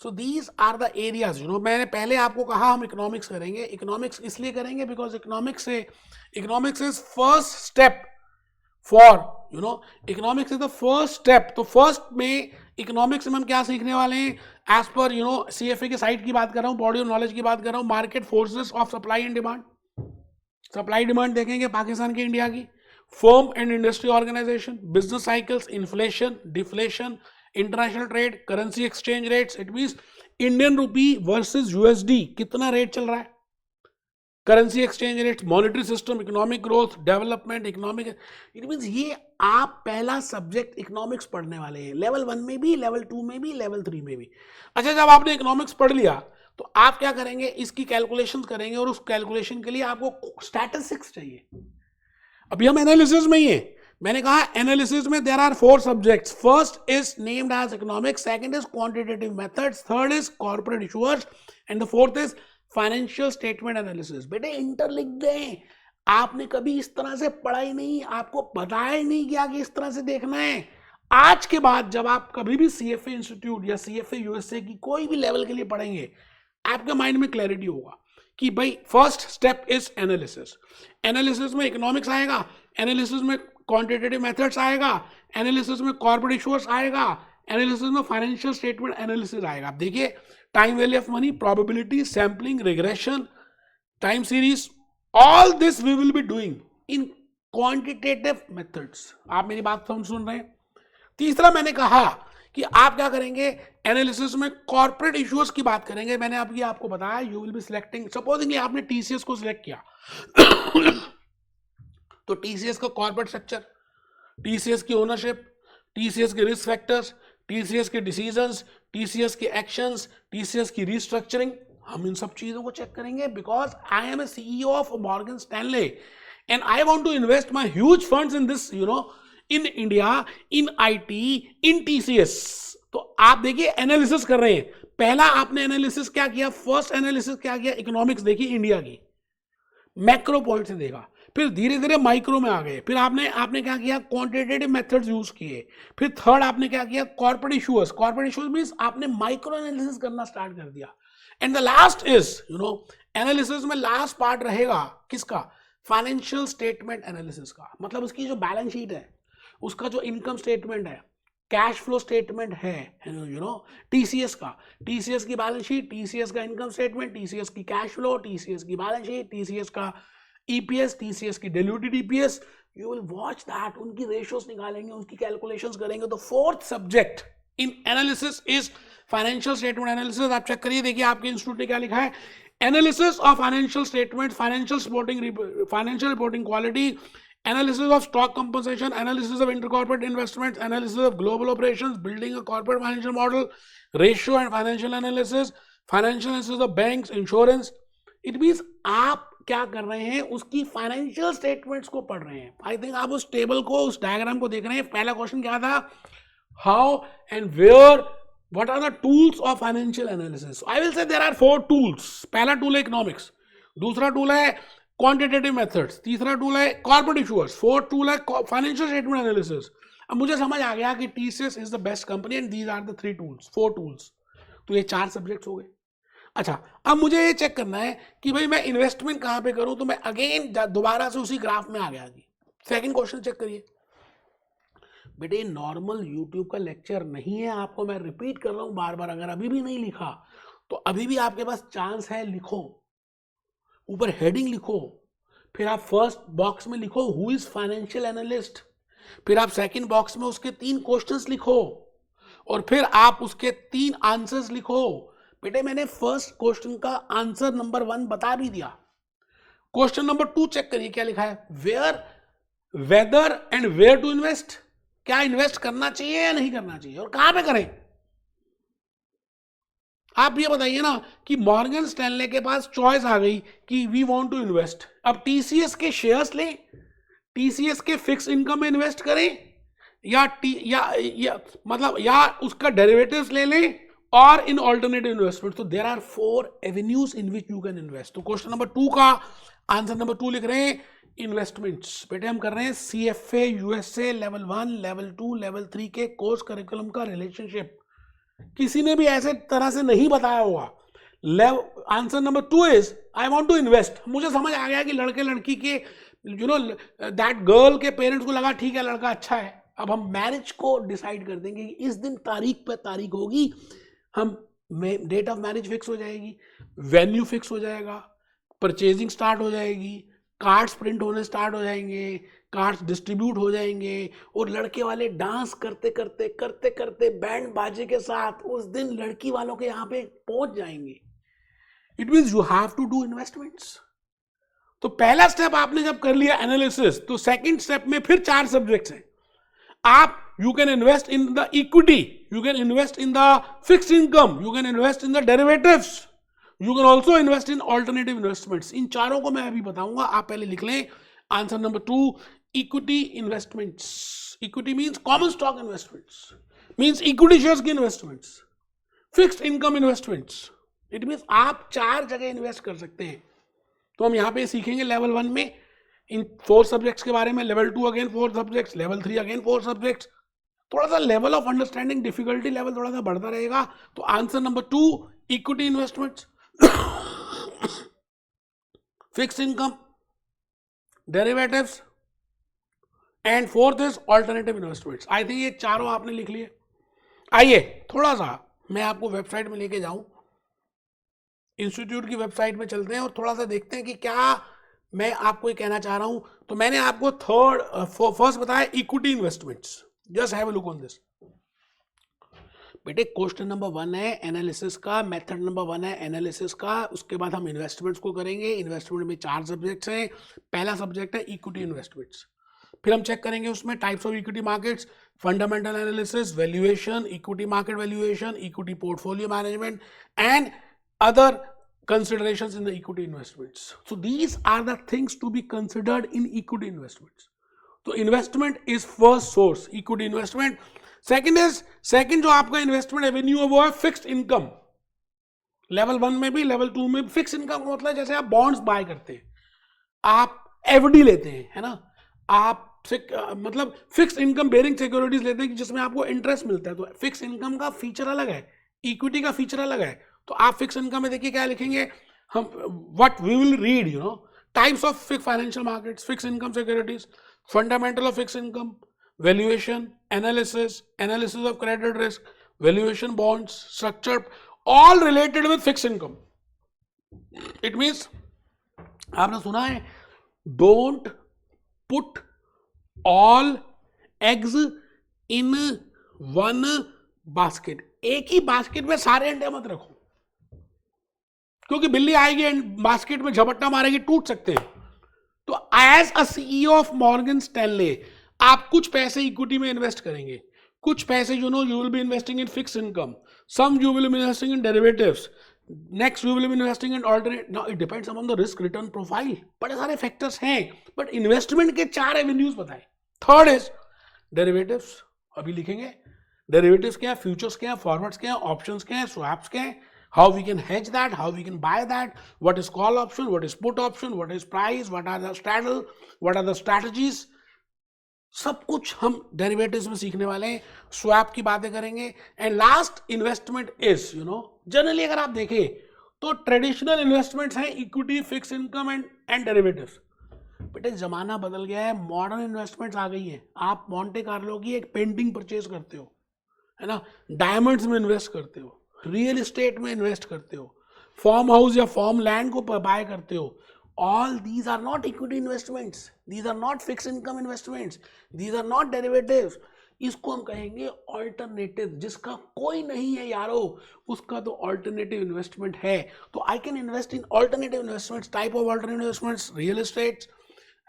So these are the areas, you know, मैंने पहले आपको कहा हम इकोनॉमिक्स करेंगे। इकोनॉमिक्स इसलिए करेंगे because economics is first step for you know, economics is the first step. तो फर्स्ट में इकोनॉमिक्स में हम क्या सीखने वाले हैं, as per you know CFA की साइट की बात कर रहा हूँ, बॉडी ऑफ नॉलेज की बात कर रहा हूँ, market forces of supply and demand, supply demand देखेंगे पाकिस्तान की, इंडिया की, firm and industry organization, business cycles, inflation, deflation, international trade, currency exchange rates, it means Indian rupee versus USD कितना rate चल रहा है, currency exchange rates, monetary system, economic growth, development, economic, it means ये आप पहला subject economics पढ़ने वाले हैं, लेवल 1 में भी, लेवल 2 में भी, लेवल 3 में भी। अच्छा जब आपने इकोनॉमिक्स पढ़ लिया तो आप क्या करेंगे, इसकी कैलकुलेशंस करेंगे, और उस कैलकुलेशन के लिए आपको स्टैटिस्टिक्स चाहिए। अभी हम एनालिसिस में ही है, मैंने कहा एनालिसिस में there are 4 subjects. First is named as economics, second is quantitative methods, third is corporate issuers and the fourth is financial statement analysis. बेटे इंटर लिख गए, आपने कभी इस तरह से पढ़ा ही नहीं, आपको बताया ही नहीं कि आगे इस तरह से देखना है. आज के बाद जब आप कभी भी CFA इंस्टीट्यूट या CFA USA की कोई भी लेवल के लिए पढ़ेंगे, आपके माइंड में क्लैरिटी होगा कि भाई first step is analysis. Analysis में इकोनॉमिक्स आएगा, एनालिसिस में क्वांटिटेटिव मेथड्स आएगा, एनालिसिस में कॉर्पोरेट इशूअर्स आएगा, एनालिसिस में फाइनेंशियल स्टेटमेंट एनालिसिस आएगा. आप देखिए, time value of money, probability, sampling, regression, time series, all this we will be doing in quantitative methods. आप मेरी बात सुन रहे हैं. तीसरा मैंने कहा कि आप क्या करेंगे, एनालिसिस में कॉर्पोरेट इश्यूज की बात करेंगे. मैंने अभी आपको बताया you will be selecting, supposingly आपने TCS को सिलेक्ट किया तो TCS का कॉर्पोरेट स्ट्रक्चर, TCS की ओनरशिप, TCS के रिस्क फैक्टर्स, TCS के डिसीजंस, TCS के एक्शंस, TCS की रीस्ट्रक्चरिंग, हम इन सब चीजों को चेक करेंगे. Because I am a CEO of Morgan Stanley and I want to invest my huge funds in this, in India, in IT, in TCS. तो आप देखिए एनालिसिस कर रहे हैं. पहला आपने एनालिसिस क्या किया, फर्स्ट एनालिसिस क्या किया, इकोनॉमिक्स देखी इंडिया की, मैक्रो पॉइंट से देखा. फिर धीरे धीरे माइक्रो में आ गए. फिर आपने क्या किया, क्वांटिटेटिव मेथड्स यूज किए. फिर थर्ड आपने क्या किया, corporate issuers. Corporate issuers means आपने माइक्रो एनालिसिस करना स्टार्ट कर दिया. And the last is analysis में लास्ट पार्ट रहेगा किसका, फाइनेंशियल स्टेटमेंट एनालिसिस का. मतलब उसकी जो बैलेंस शीट है, उसका जो इनकम स्टेटमेंट है, कैश फ्लो स्टेटमेंट है, TCS का, TCS की बैलेंस शीट, TCS का इनकम स्टेटमेंट, TCS की कैश फ्लो, TCS की बैलेंस शीट, TCS का EPS, TCS की diluted EPS, you will watch that. उनकी रेशियोज निकालेंगे, उसकी कैलकुलेशंस करेंगे. तो fourth subject in analysis is financial statement analysis. आप चेक करिए, देखिए आपके इंस्टीट्यूट ने क्या लिखा है, analysis of financial statement, financial reporting quality, analysis of stock compensation, analysis of intercorporate investments, analysis of global operations, building a corporate financial model, ratio and financial analysis of banks, insurance. It means आप क्या कर रहे हैं, उसकी financial statements को पढ़ रहे हैं. आई थिंक आप उस टेबल को, उस डायग्राम को देख रहे हैं. पहला क्वेश्चन क्या था, how and where, what are the tools of financial analysis? I will say there are 4 tools. पहला टूल है इकोनॉमिक्स, दूसरा टूल है क्वांटिटेटिव मेथड्स, तीसरा टूल है कॉर्पोरेट इशूअर्स, फोर्थ टूल है फाइनेंशियल स्टेटमेंट एनालिसिस. अब मुझे समझ आ गया कि TCS is the best company and these are the 3 tools, 4 tools. तो ये 4 सब्जेक्ट्स हो गए. अच्छा, अब मुझे ये चेक करना है कि भाई मैं इन्वेस्टमेंट कहाँ पे करूँ. तो मैं अगेन दोबारा से उसी ग्राफ में आ गया. सेकेंड क्वेश्चन चेक करिए. बेटे नॉर्मल यूट्यूब का लेक्चर नहीं है, आपको मैं रिपीट कर रहा हूँ बार बार. अगर अभी भी नहीं लिखा तो अभी भी आपके पास चांस है, लिखो, ऊपर हेडिंग लिखो. फिर आप फर्स्ट बॉक्स में लिखो हु इज फाइनेंशियल एनालिस्ट. फिर आप सेकंड बॉक्स में उसके 3 क्वेश्चंस लिखो और फिर आप उसके 3 आंसर्स लिखो. बेटे मैंने फर्स्ट क्वेश्चन का आंसर नंबर 1 बता भी दिया. क्वेश्चन नंबर 2 चेक करिए क्या लिखा है, where, whether and where to invest. क्या इन्वेस्ट करना चाहिए या नहीं करना चाहिए और कहां पे करें. आप ये बताइए ना कि मॉर्गन स्टैनले के पास चॉइस आ गई कि वी वांट टू इन्वेस्ट. अब TCS के शेयर्स लें, TCS के फिक्स इनकम में इन्वेस्ट करें, या उसका डेरिवेटिव्स ले लें और इन ऑल्टरनेटिव इन्वेस्टमेंट. तो there are 4 avenues in which you can invest. तो क्वेश्चन नंबर 2 का आंसर नंबर 2 लिख रहे हैं इन्वेस्टमेंट्स. बेटे हम कर रहे हैं CFA USA level 1, level 2, level 3 के कोर्स करिकुलम का रिलेशनशिप. किसी ने भी ऐसे तरह से नहीं बताया होगा. Answer number 2 is I want to invest. मुझे समझ आ गया कि लड़के लड़की के दैट गर्ल के पेरेंट्स को लगा ठीक है लड़का अच्छा है. अब हम मैरिज को डिसाइड कर देंगे कि इस दिन तारीख पे तारीख होगी, हम डेट ऑफ मैरिज फिक्स हो जाएगी, वेन्यू फिक्स हो जाएगा, परचेजिंग स्टार्ट हो जाएगी, कार्ड्स प्रिंट होने स्टार्ट हो जाएंगे, कार्ड्स डिस्ट्रीब्यूट हो जाएंगे और लड़के वाले डांस करते करते करते करते बैंड बाजे के साथ उस दिन लड़की वालों के यहाँ पे पहुंच जाएंगे. It means you have to do investments. तो पहला स्टेप आपने जब कर लिया एनालिसिस, तो सेकंड स्टेप में फिर 4 सब्जेक्ट्स हैं. आप you can invest in the equity, you can invest in the fixed income, you can invest in the derivatives, you can also invest in alternative investments. इन चारों को मैं अभी बताऊंगा. आप पहले लिख लें answer number 2 equity investments, equity means common stock investments, means equity shares की investments, fixed income investments, it means आप 4 जगह इन्वेस्ट कर सकते हैं। तो हम यहाँ पे सीखेंगे लेवल 1 में इन 4 सब्जेक्ट्स के बारे में, level 2 again 4 subjects, level 3 again 4 subjects. थोड़ा सा level of understanding difficulty level थोड़ा सा बढ़ता रहेगा। तो answer number 2 equity investments, fixed income, derivatives and 4th is alternative investments. I think ये चारों आपने लिख लिए। आइए थोड़ा सा मैं आपको वेबसाइट में लेके जाऊं, इंस्टीट्यूट की वेबसाइट में चलते हैं और थोड़ा सा देखते हैं कि क्या मैं आपको ये कहना चाह रहा हूं। तो मैंने आपको फर्स्ट बताया equity investments, just have a look on this. बेटे क्वेश्चन नंबर 1 है एनालिसिस का, मेथड नंबर 1 है एनालिसिस का, उसके बाद हम इन्वेस्टमेंट्स को करेंगे। इन्वेस्टमेंट में 4 सब्जेक्ट्स हैं। पहला सब्जेक्ट है इक्विटी इन्वेस्टमेंट्स, फिर हम चेक करेंगे उसमें types of equity markets, fundamental analysis, valuation, equity market valuation, equity portfolio management and other considerations in the equity investments. So these are the things to be considered in equity investments. So investment is first source, equity investment. Second जो आपका investment avenue है वो है fixed income. Level 1 में भी level 2 में भी fix income का मतलब जैसे आप बॉन्ड्स बाय करते हैं, आप एफडी लेते हैं, है ना, आप मतलब फिक्स इनकम बेरिंग सिक्योरिटीज लेते हैं जिसमें आपको इंटरेस्ट मिलता है। तो फिक्स इनकम का फीचर अलग है, इक्विटी का फीचर अलग है। तो आप फिक्स इनकम में देखिए क्या लिखेंगे हम, what we will read, you know, types of financial markets, fix income securities, fundamental of fix income, valuation, analysis of credit risk, valuation bonds, structure, all related with fix income. It means आपने सुना है don't put all eggs in one basket, एक ही basket में सारे अंडे मत रखो, क्योंकि बिल्ली आएगी एंड बास्केट में झपट्टा मारेगी, टूट सकते हैं। तो as a CEO of Morgan Stanley आप कुछ पैसे इक्विटी में इन्वेस्ट करेंगे, कुछ पैसे you will be investing in fix income, some you will be investing in derivatives, next you will be investing in alternate. Now it depends upon the risk return profile, बड़े सारे factors हैं, but investment के 4 avenues बताए। Third is derivatives, अभी लिखेंगे derivatives क्या है, futures क्या है, फॉरवर्ड्स क्या है, ऑप्शंस क्या है, स्वैप्स क्या है, how we can hedge that, how we can buy that, what is call option, what is put option, what is price, what are the straddle, what are the strategies, सब कुछ हम derivatives में सीखने वाले हैं, swap की बातें करेंगे। And last investment is, you know, generally अगर आप देखें तो ट्रेडिशनल इन्वेस्टमेंट्स हैं equity, fix income and derivatives. बेटे जमाना बदल गया है, मॉडर्न इन्वेस्टमेंट्स आ गई है। आप मॉन्टे कार्लो की एक पेंटिंग परचेज करते हो, है ना, डायमंड्स में इन्वेस्ट करते हो, रियल एस्टेट में इन्वेस्ट करते हो, फॉर्म हाउस या फॉर्म लैंड को बाय करते हो। All these are not equity investments, these are not fix income investments, these are not derivatives. इसको हम कहेंगे ऑल्टरनेटिव। जिसका कोई नहीं है यारो, उसका तो ऑल्टरनेटिव इन्वेस्टमेंट है। तो I can invest in alternative investments, type of alternative investments, real estate,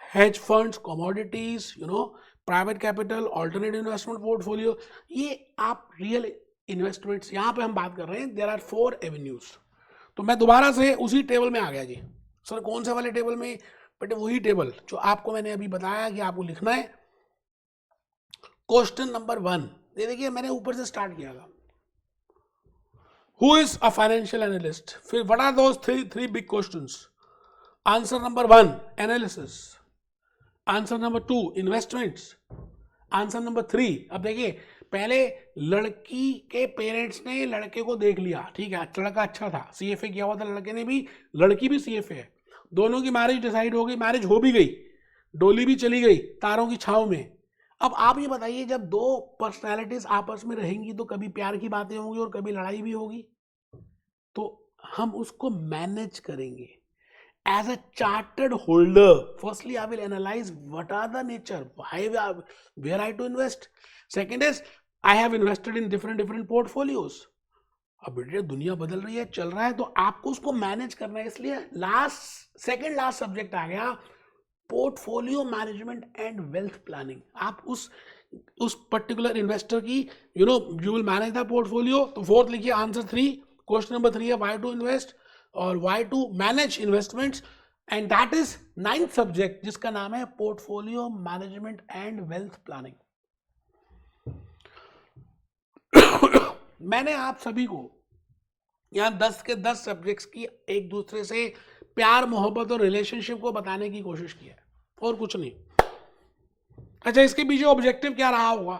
hedge funds, commodities, you know, private capital, alternative investment portfolio. ये आप रियल इन्वेस्टमेंट्स यहां पे हम बात कर रहे हैं। There are 4 avenues. तो मैं दोबारा से उसी टेबल में आ गया जी। सर कौन से वाले टेबल में? बेटे वही टेबल जो आपको मैंने अभी बताया कि आपको लिखना है। क्वेश्चन नंबर 1 ये देखिए, मैंने ऊपर से स्टार्ट किया था, who is a financial analyst, फिर what are those three big questions. Answer number 1 analysis, answer number 2 investments, answer number 3। अब देखिए, पहले लड़की के पेरेंट्स ने लड़के को देख लिया, ठीक है, लड़का अच्छा था, सीएफए किया हुआ था लड़के ने भी, लड़की भी सीएफए है, दोनों की मैरिज डिसाइड हो गई, मैरिज हो भी गई, डोली भी चली गई तारों की छाव में। अब आप ये बताइए, जब 2 पर्सनैलिटीज आपस में रहेंगी तो कभी प्यार की बातें होंगी और कभी लड़ाई भी होगी। तो हम उसको मैनेज करेंगे as a chartered holder. Firstly, I will analyze what are the nature, where I to invest. Second is, I have invested in different portfolios. अब बेटे दुनिया बदल रही है, चल रहा है, तो आपको उसको मैनेज करना है। इसलिए सेकंड लास्ट सब्जेक्ट आ गया portfolio management and wealth planning. आप उस पर्टिकुलर इन्वेस्टर की you will manage the portfolio. तो 4th लिखिए आंसर 3। क्वेश्चन नंबर 3 है व्हाई टू इन्वेस्ट और why to manage investments. And that is 9th subject जिसका नाम है portfolio management and wealth planning. मैंने आप सभी को यहाँ 10 के 10 सब्जेक्ट्स की एक दूसरे से प्यार मोहब्बत और रिलेशनशिप को बताने की कोशिश की है, और कुछ नहीं। अच्छा, इसके पीछे ऑब्जेक्टिव क्या रहा होगा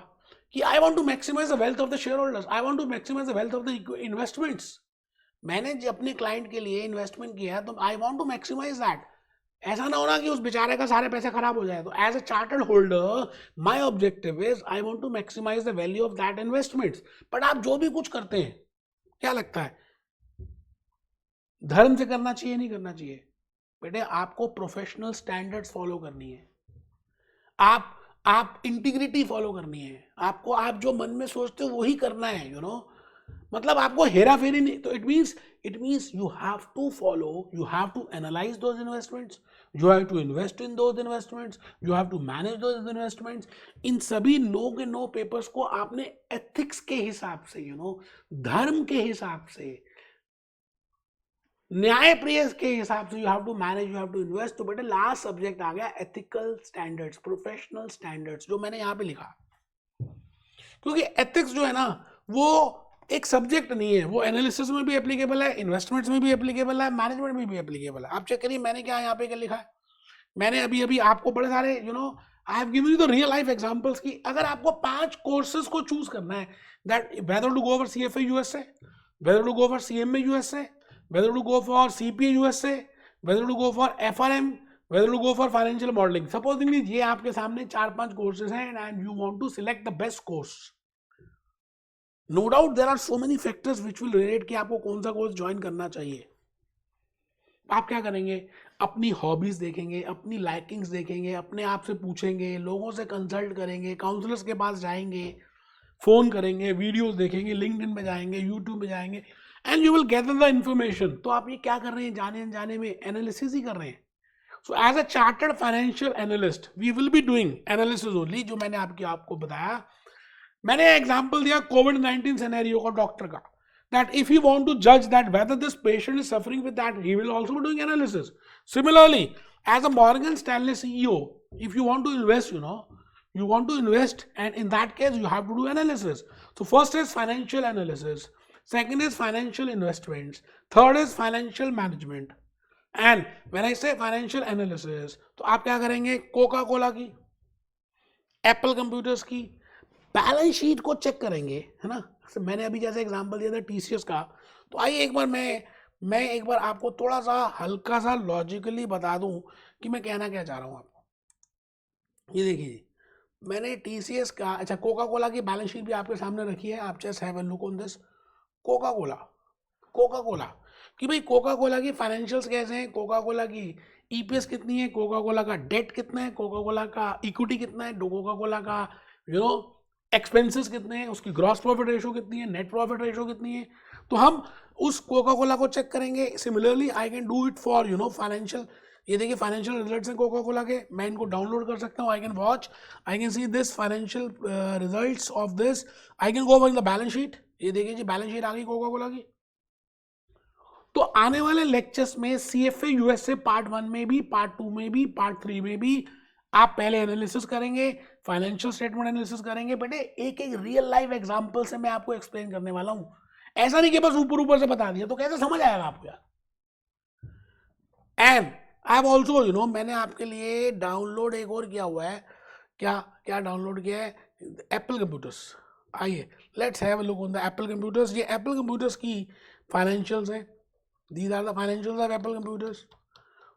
कि I want to maximise the wealth of the shareholders, I want to maximise the wealth of the investments. मैंने जो अपने क्लाइंट के लिए इन्वेस्टमेंट किया है तो I want to maximise that. ऐसा ना होना कि उस बेचारे का सारे पैसे खराब हो जाए। तो as a chartered holder my objective is I want to maximise the value of that investments. But आप जो भी कुछ करते हैं, क्या लगता है धर्म से करना चाहिए नहीं करना चाहिए? बेटे आपको प्रोफेशनल स्टैंडर्ड्स फॉलो करनी है, आप इंटीग्रिटी फॉलो करनी है, आपको आप जो मन में सोचते हो वही करना है, यू नो। मतलब आपको हेरा फेरी नहीं। तो it means you have to follow, you have to analyse those investments, you have to invest in those investments, you have to manage those investments. इन सभी नो के नो पेपर्स को आपने एथिक्स के हिसाब से, यू नो, धर्म के हिसाब से, न्याय प्रिय के हिसाब से you have to manage, you have to invest. तो बेटे लास्ट सब्जेक्ट आ गया एथिकल स्टैंडर्ड्स, प्रोफेशनल स्टैंडर्ड्स, जो मैंने यहां पे लिखा। क्योंकि एथिक्स जो है ना वो एक सब्जेक्ट नहीं है, वो एनालिसिस में भी एप्लीकेबल है, इन्वेस्टमेंट्स में भी एप्लीकेबल है, मैनेजमेंट में भी एप्लीकेबल है। आप चेक करिए मैंने क्या यहाँ पे क्या लिखा है। मैंने अभी आपको बड़े सारे, you know, I have given you the real life examples की अगर आपको 5 कोर्सेज को चूज करना है, that whether to go for CFA USA, whether to go for CMA USA, whether to go for CPA USA, whether to go for FRM, whether to go for financial modeling. Supposingly ये आपके सामने 4-5 courses हैं and you want to select the best course. No doubt there are so many factors which will relate कि आपको कौन सा course join करना चाहिए। आप क्या करेंगे, अपनी हॉबीज देखेंगे, अपनी लाइकिंग्स देखेंगे, अपने आप से पूछेंगे, लोगों से कंसल्ट करेंगे, काउंसलर्स के पास जाएंगे, फोन करेंगे, वीडियोस देखेंगे, लिंक्डइन पे जाएंगे, यूट्यूब पे जाएंगे, and you will gather the information. तो आप ये क्या कर रहे हैं, जाने अनजाने में एनालिसिस ही कर रहे हैं। So as a chartered financial analyst we will be doing analysis only. जो मैंने आपको बताया, मैंने एग्जांपल दिया कोविड-19 सिनेरियो का डॉक्टर का, that if you want to judge that whether this patient is suffering with that, he will also be doing analysis. Similarly, as a Morgan Stanley CEO, if you want to invest, you know, you want to invest, and in that case you have to do analysis. So first is financial analysis, second is financial investments, third is financial management. And when I say financial analysis, तो आप क्या करेंगे, Coca Cola की, Apple computers की balance sheet को check करेंगे, है ना। मैंने अभी जैसे एग्जांपल दिया था TCS का, तो आइए एक बार मैं एक बार आपको थोड़ा सा हल्का सा लॉजिकली बता दूं कि मैं कहना क्या चाह रहा हूं आपको। ये देखिए जी, मैंने TCS का, अच्छा, कोका कोला की बैलेंस शीट भी आपके सामने रखी है, आप just have a look on this. Coca Cola कि भाई कोका कोला की फाइनेंशियल्स कैसे हैं, कोका कोला की EPS कितनी है, कोका कोला का डेट कितना है, कोका कोला का इक्विटी कितना है, कोका कोला का, यू नो, एक्सपेंसेस कितने हैं, उसकी ग्रॉस प्रॉफिट रेशो कितनी है, नेट प्रॉफिट रेशो कितनी है। तो हम उस कोका कोला को चेक करेंगे। Similarly I can do it for, you no, financial. ये देखिए फाइनेंशियल रिजल्ट्स हैं कोका कोला के, मैं इनको डाउनलोड कर सकता हूँ। I can watch, I can see this financial results of this, I can go for the balance sheet. ये देखिए जी बैलेंस शीट आ गई कोका कोला की। तो आने वाले लेक्चर्स में CFA USA पार्ट 1 में भी, पार्ट 2 में भी, पार्ट 3 में भी आप पहले एनालिसिस करेंगे, फाइनेंशियल स्टेटमेंट एनालिसिस करेंगे। बेटे एक एक रियल लाइफ एग्जांपल से मैं आपको एक्सप्लेन करने वाला हूं। ऐसा नहीं कि बस ऊपर से बता दिया, तो कैसे समझ आएगा आपको यार। And I have also, you know, मैंने आपके लिए डाउनलोड एक और किया हुआ है। क्या डाउनलोड किया है, एप्पल कंप्यूटर्स। आइए let's have a look on the Apple computers. ये एप्पल कंप्यूटर्स की फाइनेंशियल्स हैं, these are the financials of Apple computers.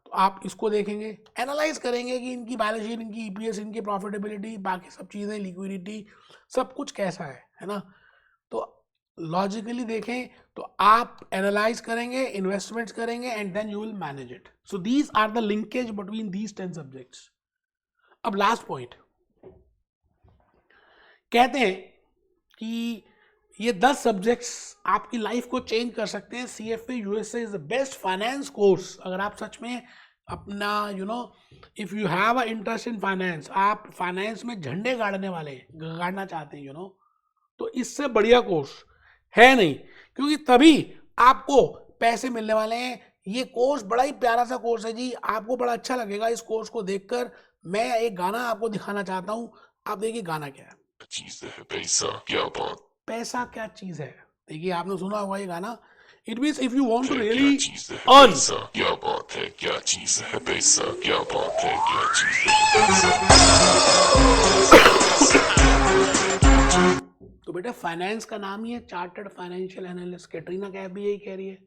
तो आप इसको देखेंगे, एनालाइज करेंगे कि इनकी बैलेंस शीट, इनकी EPS, इनकी प्रॉफिटेबिलिटी, बाकी सब चीज़ें, लिक्विडिटी, सब कुछ कैसा है ना। तो लॉजिकली देखें तो आप एनालाइज करेंगे, इन्वेस्टमेंट्स करेंगे, and then you will manage it. So these are the linkage between these 10 subjects. अब लास्ट पॉइंट, कहते हैं कि ये 10 सब्जेक्ट्स आपकी लाइफ को चेंज कर सकते हैं। CFA USA is the best finance course. अगर आप सच में अपना, you know, if you have a interest in finance, आप फाइनेंस में झंडे गाड़ना चाहते हैं, यू नो, तो इससे बढ़िया कोर्स है नहीं। क्योंकि तभी आपको पैसे मिलने वाले हैं, ये कोर्स बड़ा ही प्यारा सा कोर्स है जी, आपको बड़ा अच्छा लगेगा इस कोर्स को देखकर। मैं एक गाना आपको दिखाना चाहता हूँ, आप देखिए गाना क्या है। चीज है पैसा क्या बात पैसा क्या चीज है, देखिए आपने सुना होगा ये गाना। It means if you want to है, रियली क्या चीज है अर्न, पैसा क्या बात है, क्या चीज है पैसा क्या बात है, क्या चीज है पैसा। तो बेटा फाइनेंस का नाम ही है chartered financial analyst, Katrina Kaif भी यही कह रही है।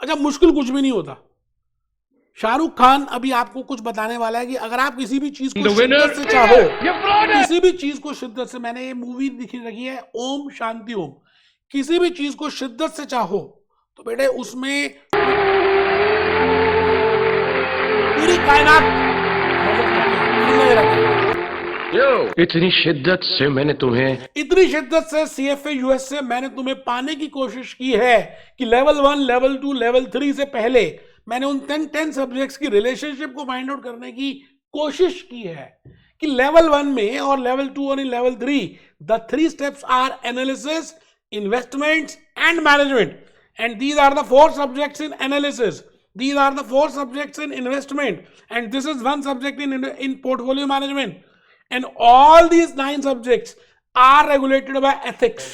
अच्छा, मुश्किल कुछ भी नहीं होता। शाहरुख खान अभी आपको कुछ बताने वाला है कि अगर आप किसी भी चीज को शिद्दत से चाहो, किसी भी चीज को शिद्दत से, मैंने ये मूवी दिखी रखी है ओम शांति ओम, किसी भी चीज को शिद्दत से चाहो तो बेटे उसमें पूरी कायनात मदद करती है। इतनी शिद्दत से मैंने तुम्हें, इतनी शिद्दत से CFA US से मैंने तुम्हें पाने की कोशिश की है कि लेवल 1, लेवल 2, लेवल 3 से पहले मैंने उन 10 सब्जेक्ट्स की रिलेशनशिप को फाइंड आउट करने की कोशिश की है कि लेवल 1 में और लेवल 2 और in level 3 the 3 steps are analysis, investments and management, and these are the 4 subjects in analysis, these are the 4 subjects in investment, and this is 1 subject in portfolio management, and all these 9 subjects are regulated by ethics.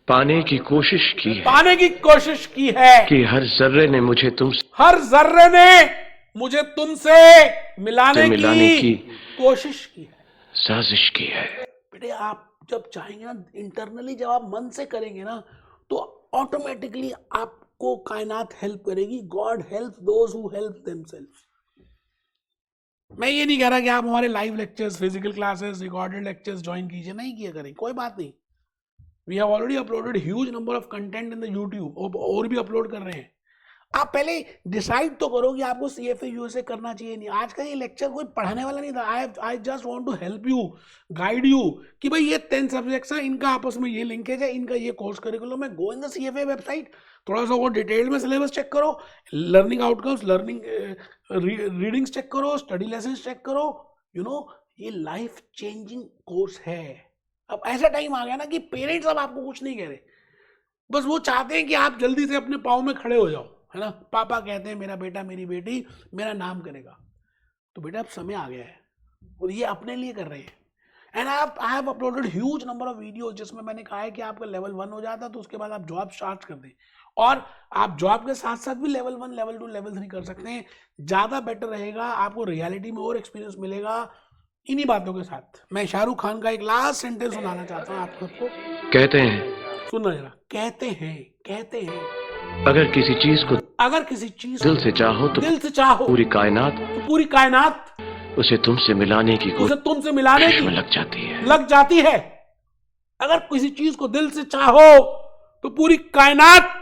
पाने की कोशिश की है पाने की कोशिश की है कि हर जर्रे ने मुझे तुमसे हर जर्रे ने मुझे तुमसे मिलाने की कोशिश की है, साजिश की है। बेटे आप जब चाहेंगे ना, इंटरनली जब आप मन से करेंगे ना, तो ऑटोमेटिकली आपको कायनात हेल्प करेगी। God help those who help themselves. मैं ये नहीं कह रहा कि आप हमारे live lectures, physical classes, recorded lectures join कीजिए, नहीं किया करें, कोई बात नहीं। We have already uploaded huge number of content in the YouTube, और भी अपलोड कर रहे हैं। आप पहले डिसाइड तो करो कि आपको CFA USA करना चाहिए नहीं। आज का ये लेक्चर कोई पढ़ाने वाला नहीं था। I just want to help you, guide you कि भाई ये 10 सब्जेक्ट्स हैं, इनका आपस में ये लिंकेज है, इनका ये कोर्स करिकुलम है। Go in the CFA website, थोड़ा सा वो डिटेल में सिलेबस चेक करो, learning outcomes, learning readings check करो, स्टडी लेसन चेक करो। यू नो, ये लाइफ चेंजिंग कोर्स है। अब ऐसा टाइम आ गया ना कि पेरेंट्स अब आपको कुछ नहीं कह रहे, बस वो चाहते हैं कि आप जल्दी से अपने पाँव में खड़े हो जाओ, है ना। पापा कहते हैं मेरा बेटा, मेरी बेटी मेरा नाम करेगा। तो बेटा अब समय आ गया है, और ये अपने लिए कर रहे हैं। And I have uploaded huge number of videos जिसमें मैंने कहा है कि आपका लेवल 1 हो जाता तो उसके बाद आप जॉब स्टार्ट कर दें, और आप जॉब के साथ साथ भी लेवल 1, लेवल 2, लेवल 3 कर सकते हैं। ज़्यादा बेटर रहेगा, आपको रियलिटी में और एक्सपीरियंस मिलेगा। इन्हीं बातों के साथ मैं शाहरुख खान का एक लास्ट सेंटेंस सुनाना चाहता हूँ आप सबको। कहते हैं, सुनना जरा। कहते हैं अगर किसी चीज को दिल से चाहो पूरी कायनात उसे तुमसे मिलाने की कोशिश में लग जाती है। अगर किसी चीज को दिल से चाहो तो पूरी कायनात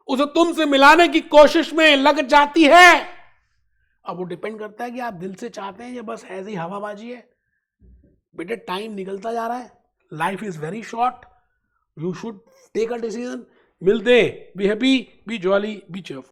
उसे तुमसे मिलाने की कोशिश में लग जाती है। अब वो डिपेंड करता है कि आप दिल से चाहते हैं या बस ऐसी हवाबाजी है। बेटे टाइम निकलता जा रहा है, life is very short, you should take a decision. मिलते हैं, be happy, be jolly, be cheerful.